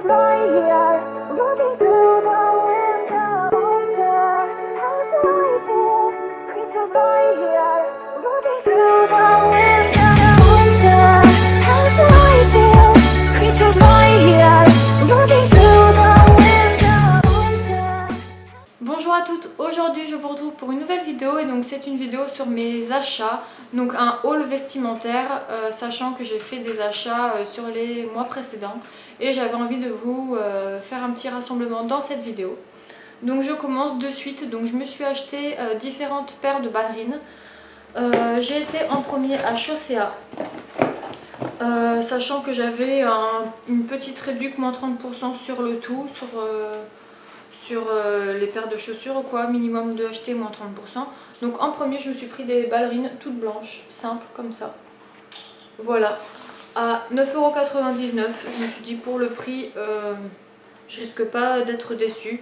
Creatures lie here, looking through the window. Wonder how do I feel? Creatures lie here, looking through the window. Wonder how do I feel? Creatures lie here, looking through the window. Wonder. Bonjour à toutes, aujourd'hui je vous retrouve pour une nouvelle vidéo et donc c'est une vidéo sur mes achats, donc un haul vestimentaire, sachant que j'ai fait des achats sur les mois précédents et j'avais envie de vous faire un petit rassemblement dans cette vidéo. Donc je commence de suite, donc je me suis acheté différentes paires de ballerines. J'ai été en premier à Chaussea, sachant que j'avais une petite réduction, moins 30% sur le tout, sur les paires de chaussures quoi, minimum de acheter moins 30%. Donc en premier je me suis pris des ballerines toutes blanches, simples comme ça. Voilà, à 9,99 €. Je me suis dit pour le prix, je risque pas d'être déçue.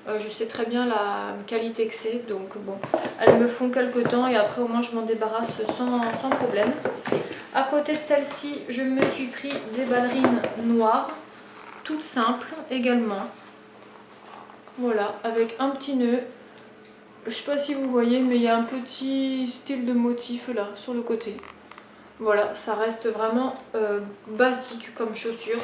Je sais très bien la qualité que c'est, donc bon, elles me font quelques temps et après au moins je m'en débarrasse sans problème. À côté de celle-ci, je me suis pris des ballerines noires, toutes simples également. Voilà, avec un petit nœud. Je sais pas si vous voyez, mais il y a un petit style de motif là, sur le côté. Voilà, ça reste vraiment basique comme chaussure.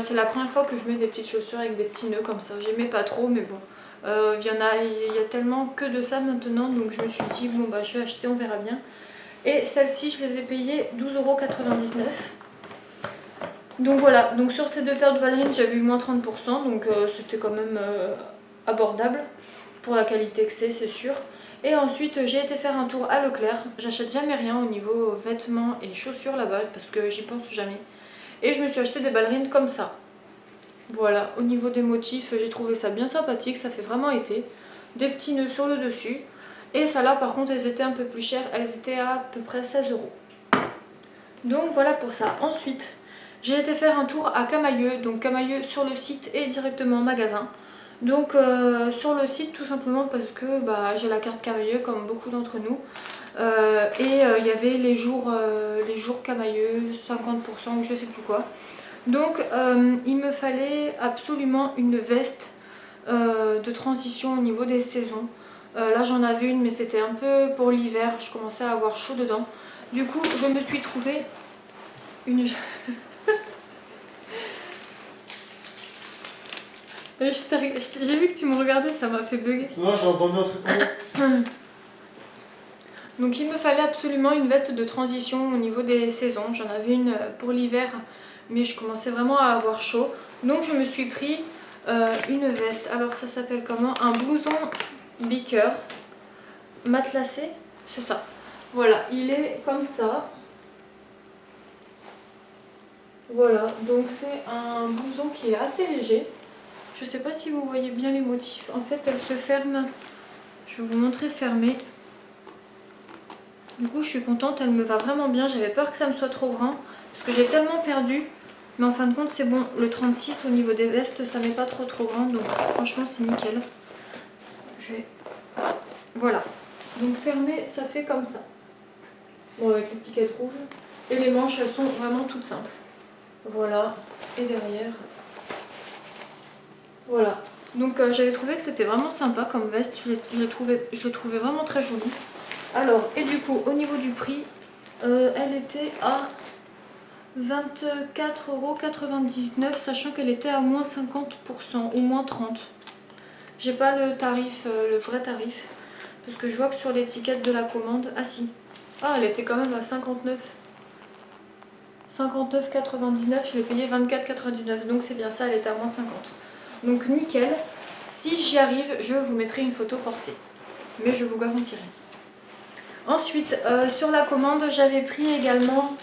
C'est la première fois que je mets des petites chaussures avec des petits nœuds comme ça. J'aimais pas trop, mais bon. Il y a tellement que de ça maintenant, donc je me suis dit, bon bah je vais acheter, on verra bien. Et celles-ci, je les ai payées 12,99 €. Donc voilà, donc sur ces deux paires de ballerines j'avais eu moins 30%, donc c'était quand même abordable pour la qualité que c'est sûr. Et ensuite j'ai été faire un tour à Leclerc. J'achète jamais rien au niveau vêtements et chaussures là-bas parce que j'y pense jamais. Et je me suis acheté des ballerines comme ça. Voilà, au niveau des motifs j'ai trouvé ça bien sympathique, ça fait vraiment été. Des petits nœuds sur le dessus. Et ça là par contre elles étaient un peu plus chères, elles étaient à peu près 16 €. Donc voilà pour ça. Ensuite j'ai été faire un tour à Camaïeu, donc Camaïeu sur le site et directement en magasin. Donc sur le site tout simplement parce que bah, j'ai la carte Camaïeu comme beaucoup d'entre nous. Et il y avait les jours Camaïeu, 50% ou je sais plus quoi. Donc il me fallait absolument une veste de transition au niveau des saisons. Là j'en avais une mais c'était un peu pour l'hiver, je commençais à avoir chaud dedans. Du coup je me suis trouvé une... J'ai vu que tu me regardais, ça m'a fait bugger. Non, j'ai entendu un truc. Donc il me fallait absolument une veste de transition au niveau des saisons. J'en avais une pour l'hiver, mais je commençais vraiment à avoir chaud. Donc je me suis pris une veste. Alors ça s'appelle comment? Un blouson beaker matelassé, c'est ça. Voilà, il est comme ça. Voilà, donc c'est un blouson qui est assez léger. Je sais pas si vous voyez bien les motifs. En fait, elle se ferme. Je vais vous montrer fermée. Du coup, je suis contente. Elle me va vraiment bien. J'avais peur que ça me soit trop grand. Parce que j'ai tellement perdu. Mais en fin de compte, c'est bon. Le 36 au niveau des vestes, ça m'est pas trop grand. Donc franchement, c'est nickel. Voilà. Donc fermée, ça fait comme ça. Bon, avec l'étiquette rouge. Et les manches, elles sont vraiment toutes simples. Voilà. Et derrière... Voilà, donc j'avais trouvé que c'était vraiment sympa comme veste, je l'ai trouvé vraiment très jolie. Alors, et du coup, au niveau du prix, elle était à 24,99 €, sachant qu'elle était à moins 50% ou moins 30%. J'ai pas le tarif, le vrai tarif, parce que je vois que sur l'étiquette de la commande, ah si, ah elle était quand même à 59,99, je l'ai payé 24,99, donc c'est bien ça, elle était à moins 50. Donc nickel, si j'y arrive, je vous mettrai une photo portée, mais je vous garantirai. Ensuite, sur la commande, j'avais pris également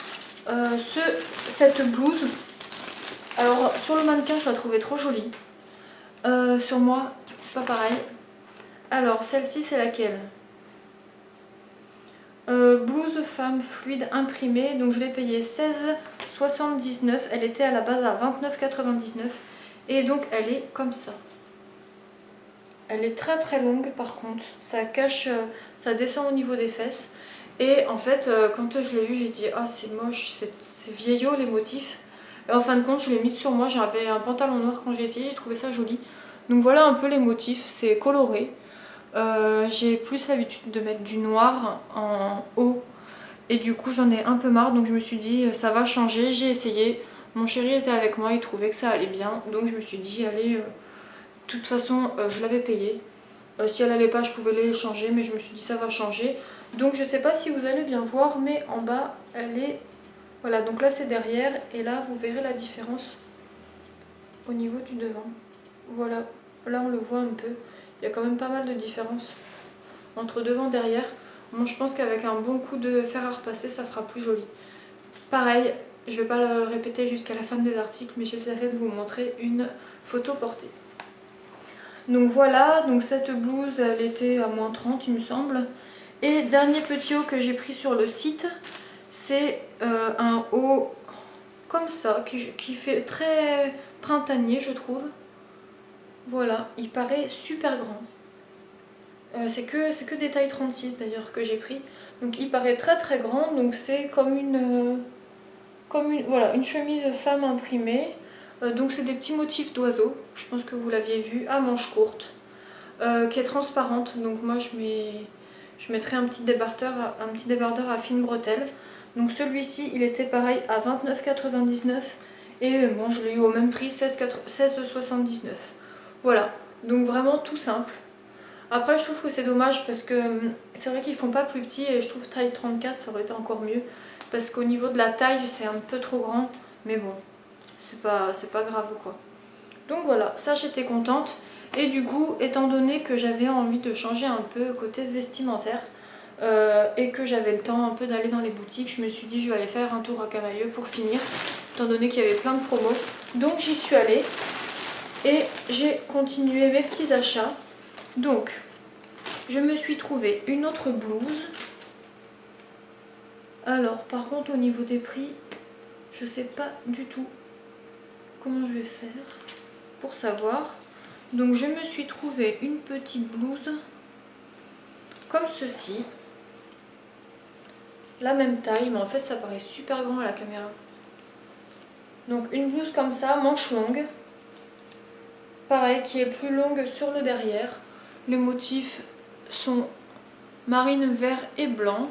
cette blouse. Alors sur le mannequin, je la trouvais trop jolie. Sur moi, c'est pas pareil. Alors celle-ci, c'est laquelle? Blouse femme fluide imprimée, donc je l'ai payée 16,79 €. Elle était à la base à 29,99 €. Et donc elle est comme ça. Elle est très longue par contre. Ça cache, ça descend au niveau des fesses. Et en fait quand je l'ai vue j'ai dit ah c'est moche, c'est vieillot les motifs. Et en fin de compte je l'ai mise sur moi, j'avais un pantalon noir quand j'ai essayé, j'ai trouvé ça joli. Donc voilà un peu les motifs, c'est coloré. J'ai plus l'habitude de mettre du noir en haut et du coup j'en ai un peu marre, donc je me suis dit ça va changer. J'ai essayé, mon chéri était avec moi, il trouvait que ça allait bien, donc je me suis dit allez, de toute façon je l'avais payé, si elle allait pas je pouvais les changer, mais je me suis dit ça va changer. Donc je sais pas si vous allez bien voir, mais en bas elle est, voilà, donc là c'est derrière et là vous verrez la différence au niveau du devant. Voilà, là on le voit un peu, il y a quand même pas mal de différence entre devant et derrière. Bon, je pense qu'avec un bon coup de fer à repasser ça fera plus joli. Pareil, je vais pas le répéter jusqu'à la fin de mes articles, mais j'essaierai de vous montrer une photo portée. Donc voilà, donc cette blouse elle était à moins 30 il me semble. Et dernier petit haut que j'ai pris sur le site, c'est un haut comme ça, qui fait très printanier je trouve. Voilà, il paraît super grand. C'est que des tailles 36 d'ailleurs que j'ai pris. Donc il paraît très très grand, donc c'est comme voilà, une chemise femme imprimée. Donc c'est des petits motifs d'oiseaux, je pense que vous l'aviez vu, à manches courtes, qui est transparente. Donc moi je mettrai un petit débardeur à fine bretelle. Donc celui-ci il était pareil à 29,99 et bon je l'ai eu au même prix, 16,79. Voilà, donc vraiment tout simple. Après je trouve que c'est dommage parce que c'est vrai qu'ils font pas plus petit et je trouve taille 34 ça aurait été encore mieux. Parce qu'au niveau de la taille c'est un peu trop grand, mais bon, c'est pas grave quoi. Donc voilà, ça j'étais contente. Et du coup, étant donné que j'avais envie de changer un peu côté vestimentaire et que j'avais le temps un peu d'aller dans les boutiques, je me suis dit je vais aller faire un tour à Camaïeu pour finir, étant donné qu'il y avait plein de promos. Donc j'y suis allée et j'ai continué mes petits achats. Donc, je me suis trouvé une autre blouse. Alors, par contre, au niveau des prix, je sais pas du tout comment je vais faire pour savoir. Donc, je me suis trouvé une petite blouse comme ceci. La même taille, mais en fait, ça paraît super grand à la caméra. Donc, une blouse comme ça, manche longue. Pareil, qui est plus longue sur le derrière. Les motifs sont marine, vert et blanc.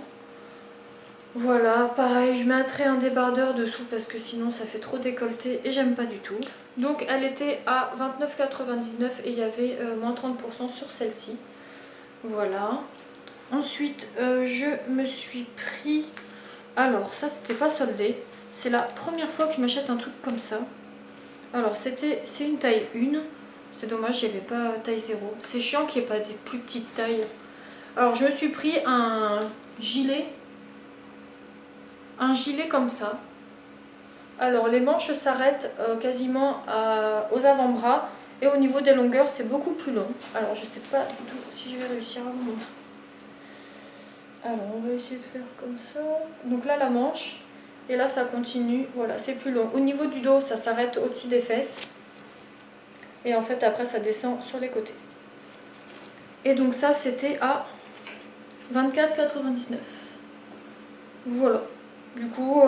Voilà, pareil, je mettrai un débardeur dessous parce que sinon ça fait trop décolleté et j'aime pas du tout. Donc elle était à 29,99 et il y avait moins 30% sur celle-ci. Voilà. Ensuite, je me suis pris... Alors, ça c'était pas soldé. C'est la première fois que je m'achète un truc comme ça. Alors, c'est une taille 1. C'est dommage, il n'y avait pas taille 0. C'est chiant qu'il n'y ait pas des plus petites tailles. Alors, je me suis pris un gilet comme ça. Alors les manches s'arrêtent quasiment aux avant-bras et au niveau des longueurs c'est beaucoup plus long. Alors je sais pas du tout si je vais réussir à vous montrer. Alors on va essayer de faire comme ça. Donc là la manche et là ça continue, voilà c'est plus long. Au niveau du dos ça s'arrête au-dessus des fesses et en fait après ça descend sur les côtés. Et donc ça c'était à 24,99. Voilà. Du coup,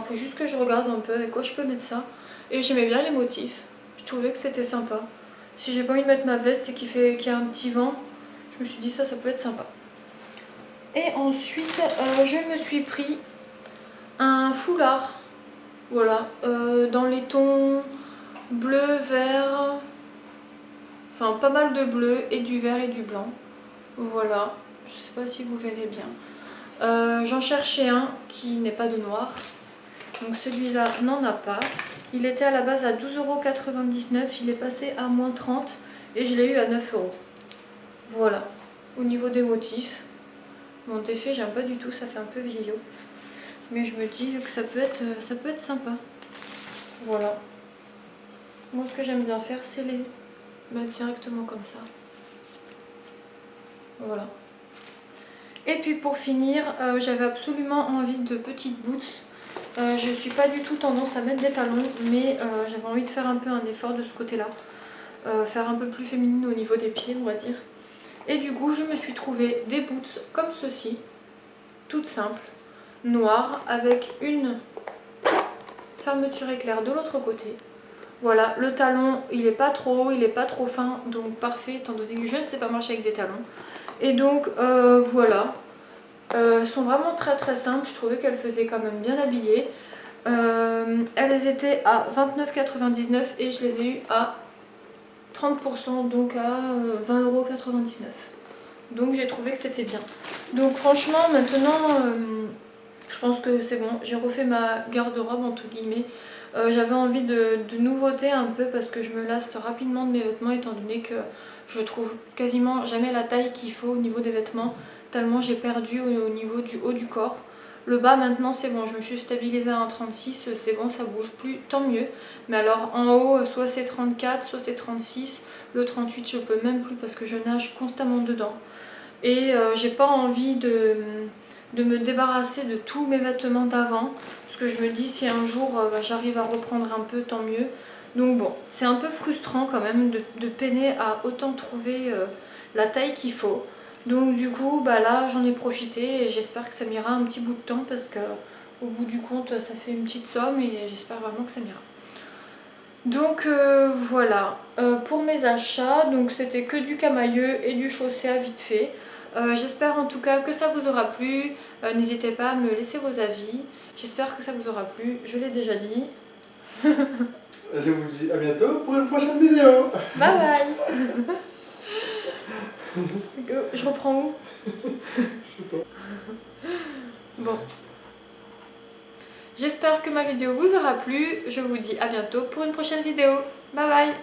faut juste que je regarde un peu avec quoi je peux mettre ça. Et j'aimais bien les motifs. Je trouvais que c'était sympa. Si j'ai pas envie de mettre ma veste et qu'il y a un petit vent, je me suis dit ça peut être sympa. Et ensuite, je me suis pris un foulard. Voilà. Dans les tons bleu, vert. Enfin, pas mal de bleu et du vert et du blanc. Voilà. Je sais pas si vous verrez bien. J'en cherchais un qui n'est pas de noir. Donc celui-là n'en a pas. Il était à la base à 12,99 €. Il est passé à moins 30 et je l'ai eu à 9 €. Voilà. Au niveau des motifs. Mon effet, j'aime pas du tout. Ça fait un peu vieillot. Mais je me dis que ça peut être sympa. Voilà. Moi, ce que j'aime bien faire, c'est les mettre directement comme ça. Voilà. Et puis pour finir, j'avais absolument envie de petites boots. Je suis pas du tout tendance à mettre des talons, mais j'avais envie de faire un peu un effort de ce côté-là. Faire un peu plus féminine au niveau des pieds, on va dire. Et du coup, je me suis trouvé des boots comme ceci, toutes simples, noires, avec une fermeture éclair de l'autre côté. Voilà, le talon, il est pas trop haut, il est pas trop fin, donc parfait, étant donné que je ne sais pas marcher avec des talons. Et donc, voilà. Elles sont vraiment très très simples, je trouvais qu'elles faisaient quand même bien habillées. Elles étaient à 29,99 € et je les ai eues à 30%, donc à 20,99 €. Donc j'ai trouvé que c'était bien. Donc franchement, maintenant, je pense que c'est bon. J'ai refait ma garde-robe, entre guillemets. J'avais envie de nouveautés un peu parce que je me lasse rapidement de mes vêtements étant donné que je trouve quasiment jamais la taille qu'il faut au niveau des vêtements, tellement j'ai perdu au niveau du haut du corps. Le bas maintenant c'est bon, je me suis stabilisée à un 36, c'est bon, ça bouge plus, tant mieux. Mais alors en haut, soit c'est 34, soit c'est 36, le 38 je peux même plus parce que je nage constamment dedans. Et j'ai pas envie de me débarrasser de tous mes vêtements d'avant. Parce que je me dis si un jour j'arrive à reprendre un peu, tant mieux. Donc bon, c'est un peu frustrant quand même de peiner à autant trouver la taille qu'il faut. Donc du coup, bah là j'en ai profité et j'espère que ça m'ira un petit bout de temps parce que au bout du compte ça fait une petite somme et j'espère vraiment que ça m'ira. Donc voilà, pour mes achats, donc c'était que du camailleux et du chaussé à vite fait. J'espère en tout cas que ça vous aura plu. N'hésitez pas à me laisser vos avis. J'espère que ça vous aura plu, je l'ai déjà dit. Je vous dis à bientôt pour une prochaine vidéo. Bye bye. Je reprends où? Je sais pas. Bon. J'espère que ma vidéo vous aura plu. Je vous dis à bientôt pour une prochaine vidéo. Bye bye.